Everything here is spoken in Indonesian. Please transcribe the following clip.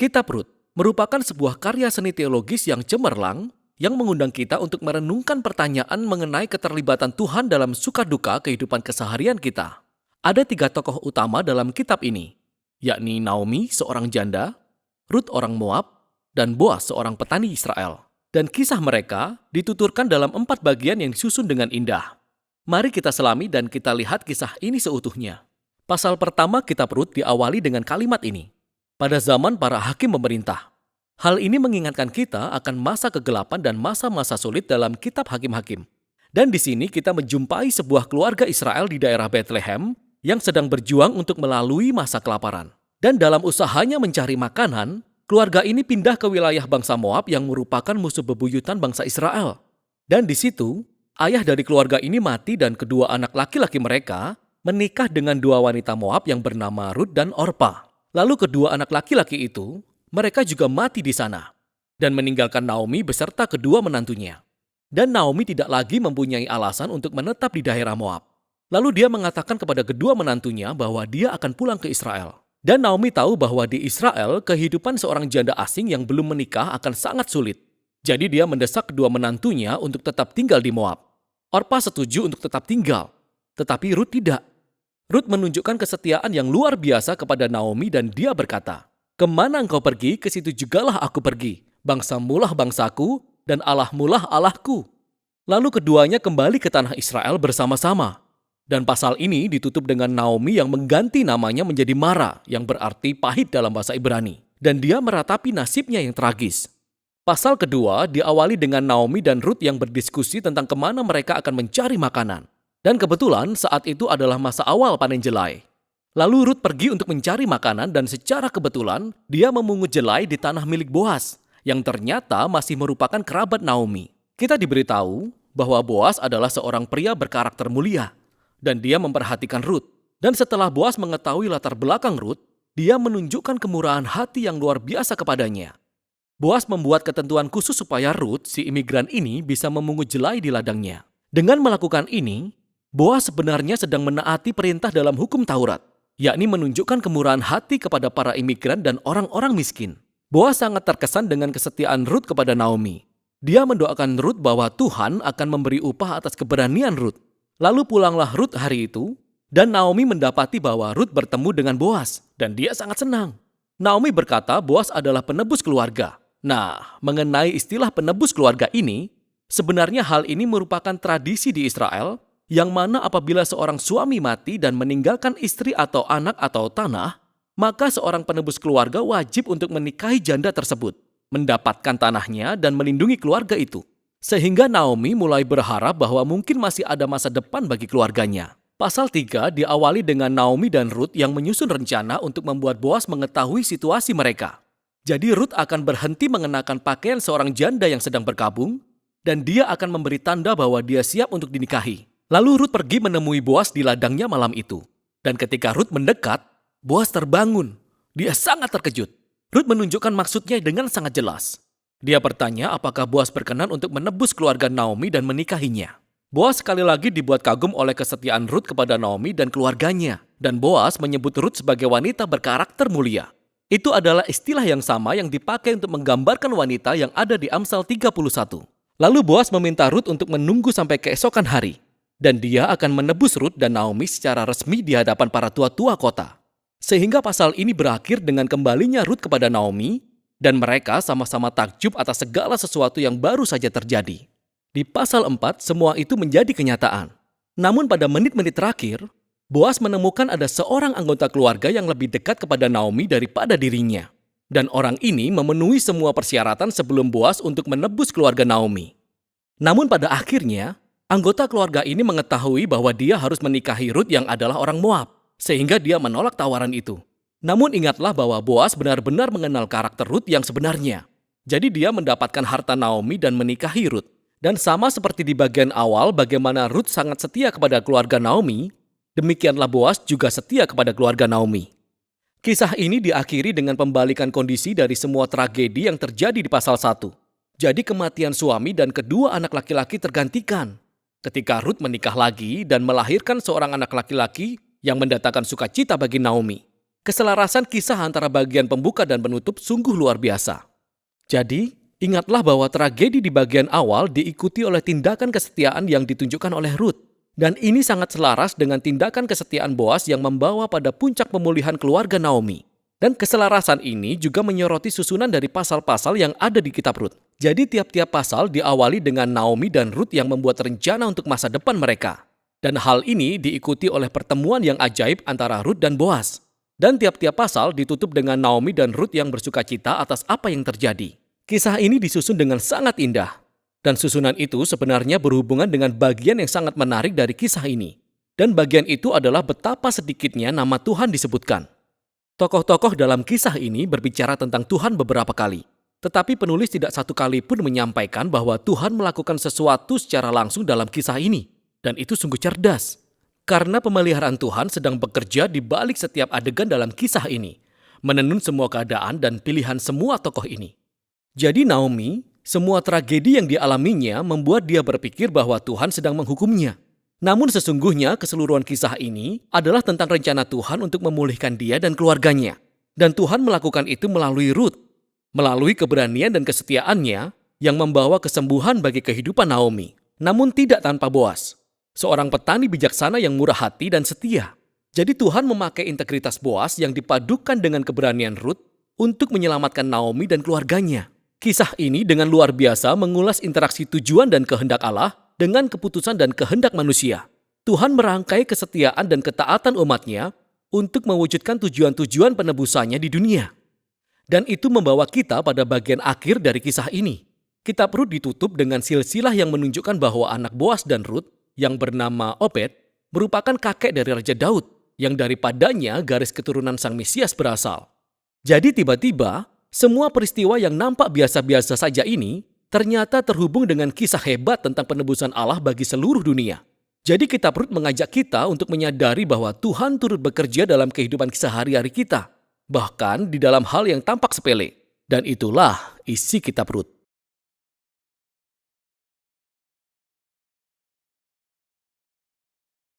Kitab Rut merupakan sebuah karya seni teologis yang cemerlang yang mengundang kita untuk merenungkan pertanyaan mengenai keterlibatan Tuhan dalam suka duka kehidupan keseharian kita. Ada 3 tokoh utama dalam kitab ini, yakni Naomi, seorang janda, Rut orang Moab, dan Boas, seorang petani Israel. Dan kisah mereka dituturkan dalam 4 bagian yang disusun dengan indah. Mari kita selami dan kita lihat kisah ini seutuhnya. Pasal pertama kitab Rut diawali dengan kalimat ini. Pada zaman para hakim memerintah. Hal ini mengingatkan kita akan masa kegelapan dan masa-masa sulit dalam kitab Hakim-Hakim. Dan di sini kita menjumpai sebuah keluarga Israel di daerah Bethlehem yang sedang berjuang untuk melalui masa kelaparan. Dan dalam usahanya mencari makanan, keluarga ini pindah ke wilayah bangsa Moab yang merupakan musuh bebuyutan bangsa Israel. Dan di situ, ayah dari keluarga ini mati dan kedua anak laki-laki mereka menikah dengan 2 wanita Moab yang bernama Rut dan Orpa. Lalu kedua anak laki-laki itu, mereka juga mati di sana dan meninggalkan Naomi beserta kedua menantunya. Dan Naomi tidak lagi mempunyai alasan untuk menetap di daerah Moab. Lalu dia mengatakan kepada kedua menantunya bahwa dia akan pulang ke Israel. Dan Naomi tahu bahwa di Israel kehidupan seorang janda asing yang belum menikah akan sangat sulit. Jadi dia mendesak kedua menantunya untuk tetap tinggal di Moab. Orpa setuju untuk tetap tinggal, tetapi Rut tidak. Rut menunjukkan kesetiaan yang luar biasa kepada Naomi dan dia berkata, "Kemana engkau pergi, ke situ jugalah aku pergi. Bangsamulah bangsaku dan Allahmulah Allahku." Lalu keduanya kembali ke tanah Israel bersama-sama. Dan pasal ini ditutup dengan Naomi yang mengganti namanya menjadi Mara, yang berarti pahit dalam bahasa Ibrani. Dan dia meratapi nasibnya yang tragis. Pasal kedua diawali dengan Naomi dan Rut yang berdiskusi tentang kemana mereka akan mencari makanan. Dan kebetulan saat itu adalah masa awal panen jelai. Lalu Rut pergi untuk mencari makanan dan secara kebetulan dia memungut jelai di tanah milik Boas yang ternyata masih merupakan kerabat Naomi. Kita diberitahu bahwa Boas adalah seorang pria berkarakter mulia dan dia memperhatikan Rut. Dan setelah Boas mengetahui latar belakang Rut, dia menunjukkan kemurahan hati yang luar biasa kepadanya. Boas membuat ketentuan khusus supaya Rut, si imigran ini, bisa memungut jelai di ladangnya. Dengan melakukan ini, Boas sebenarnya sedang menaati perintah dalam hukum Taurat, yakni menunjukkan kemurahan hati kepada para imigran dan orang-orang miskin. Boas sangat terkesan dengan kesetiaan Rut kepada Naomi. Dia mendoakan Rut bahwa Tuhan akan memberi upah atas keberanian Rut. Lalu pulanglah Rut hari itu, dan Naomi mendapati bahwa Rut bertemu dengan Boas, dan dia sangat senang. Naomi berkata Boas adalah penebus keluarga. Nah, mengenai istilah penebus keluarga ini, sebenarnya hal ini merupakan tradisi di Israel, yang mana apabila seorang suami mati dan meninggalkan istri atau anak atau tanah, maka seorang penebus keluarga wajib untuk menikahi janda tersebut, mendapatkan tanahnya dan melindungi keluarga itu. Sehingga Naomi mulai berharap bahwa mungkin masih ada masa depan bagi keluarganya. Pasal 3 diawali dengan Naomi dan Rut yang menyusun rencana untuk membuat Boas mengetahui situasi mereka. Jadi Rut akan berhenti mengenakan pakaian seorang janda yang sedang berkabung, dan dia akan memberi tanda bahwa dia siap untuk dinikahi. Lalu Rut pergi menemui Boas di ladangnya malam itu. Dan ketika Rut mendekat, Boas terbangun. Dia sangat terkejut. Rut menunjukkan maksudnya dengan sangat jelas. Dia bertanya apakah Boas berkenan untuk menebus keluarga Naomi dan menikahinya. Boas sekali lagi dibuat kagum oleh kesetiaan Rut kepada Naomi dan keluarganya. Dan Boas menyebut Rut sebagai wanita berkarakter mulia. Itu adalah istilah yang sama yang dipakai untuk menggambarkan wanita yang ada di Amsal 31. Lalu Boas meminta Rut untuk menunggu sampai keesokan hari. Dan dia akan menebus Rut dan Naomi secara resmi di hadapan para tua-tua kota. Sehingga pasal ini berakhir dengan kembalinya Rut kepada Naomi, dan mereka sama-sama takjub atas segala sesuatu yang baru saja terjadi. Di pasal 4, semua itu menjadi kenyataan. Namun pada menit-menit terakhir, Boas menemukan ada seorang anggota keluarga yang lebih dekat kepada Naomi daripada dirinya. Dan orang ini memenuhi semua persyaratan sebelum Boas untuk menebus keluarga Naomi. Namun pada akhirnya, anggota keluarga ini mengetahui bahwa dia harus menikahi Rut yang adalah orang Moab, sehingga dia menolak tawaran itu. Namun ingatlah bahwa Boas benar-benar mengenal karakter Rut yang sebenarnya. Jadi dia mendapatkan harta Naomi dan menikahi Rut. Dan sama seperti di bagian awal bagaimana Rut sangat setia kepada keluarga Naomi, demikianlah Boas juga setia kepada keluarga Naomi. Kisah ini diakhiri dengan pembalikan kondisi dari semua tragedi yang terjadi di pasal 1. Jadi kematian suami dan kedua anak laki-laki tergantikan. Ketika Rut menikah lagi dan melahirkan seorang anak laki-laki yang mendatangkan sukacita bagi Naomi. Keselarasan kisah antara bagian pembuka dan penutup sungguh luar biasa. Jadi, ingatlah bahwa tragedi di bagian awal diikuti oleh tindakan kesetiaan yang ditunjukkan oleh Ruth. Dan ini sangat selaras dengan tindakan kesetiaan Boas yang membawa pada puncak pemulihan keluarga Naomi. Dan keselarasan ini juga menyoroti susunan dari pasal-pasal yang ada di kitab Rut. Jadi tiap-tiap pasal diawali dengan Naomi dan Ruth yang membuat rencana untuk masa depan mereka. Dan hal ini diikuti oleh pertemuan yang ajaib antara Ruth dan Boas. Dan tiap-tiap pasal ditutup dengan Naomi dan Ruth yang bersukacita atas apa yang terjadi. Kisah ini disusun dengan sangat indah. Dan susunan itu sebenarnya berhubungan dengan bagian yang sangat menarik dari kisah ini. Dan bagian itu adalah betapa sedikitnya nama Tuhan disebutkan. Tokoh-tokoh dalam kisah ini berbicara tentang Tuhan beberapa kali. Tetapi penulis tidak satu kali pun menyampaikan bahwa Tuhan melakukan sesuatu secara langsung dalam kisah ini. Dan itu sungguh cerdas. Karena pemeliharaan Tuhan sedang bekerja di balik setiap adegan dalam kisah ini. Menenun semua keadaan dan pilihan semua tokoh ini. Jadi Naomi, semua tragedi yang dialaminya membuat dia berpikir bahwa Tuhan sedang menghukumnya. Namun sesungguhnya keseluruhan kisah ini adalah tentang rencana Tuhan untuk memulihkan dia dan keluarganya. Dan Tuhan melakukan itu melalui Ruth. Melalui keberanian dan kesetiaannya yang membawa kesembuhan bagi kehidupan Naomi. Namun tidak tanpa Boas. Seorang petani bijaksana yang murah hati dan setia. Jadi Tuhan memakai integritas Boas yang dipadukan dengan keberanian Ruth untuk menyelamatkan Naomi dan keluarganya. Kisah ini dengan luar biasa mengulas interaksi tujuan dan kehendak Allah dengan keputusan dan kehendak manusia. Tuhan merangkai kesetiaan dan ketaatan umatnya untuk mewujudkan tujuan-tujuan penebusannya di dunia. Dan itu membawa kita pada bagian akhir dari kisah ini. Kitab Rut ditutup dengan silsilah yang menunjukkan bahwa anak Boas dan Ruth yang bernama Obed merupakan kakek dari Raja Daud yang daripadanya garis keturunan Sang Mesias berasal. Jadi tiba-tiba semua peristiwa yang nampak biasa-biasa saja ini ternyata terhubung dengan kisah hebat tentang penebusan Allah bagi seluruh dunia. Jadi kitab Rut mengajak kita untuk menyadari bahwa Tuhan turut bekerja dalam kehidupan sehari-hari kita. Bahkan di dalam hal yang tampak sepele. Dan itulah isi kitab Rut.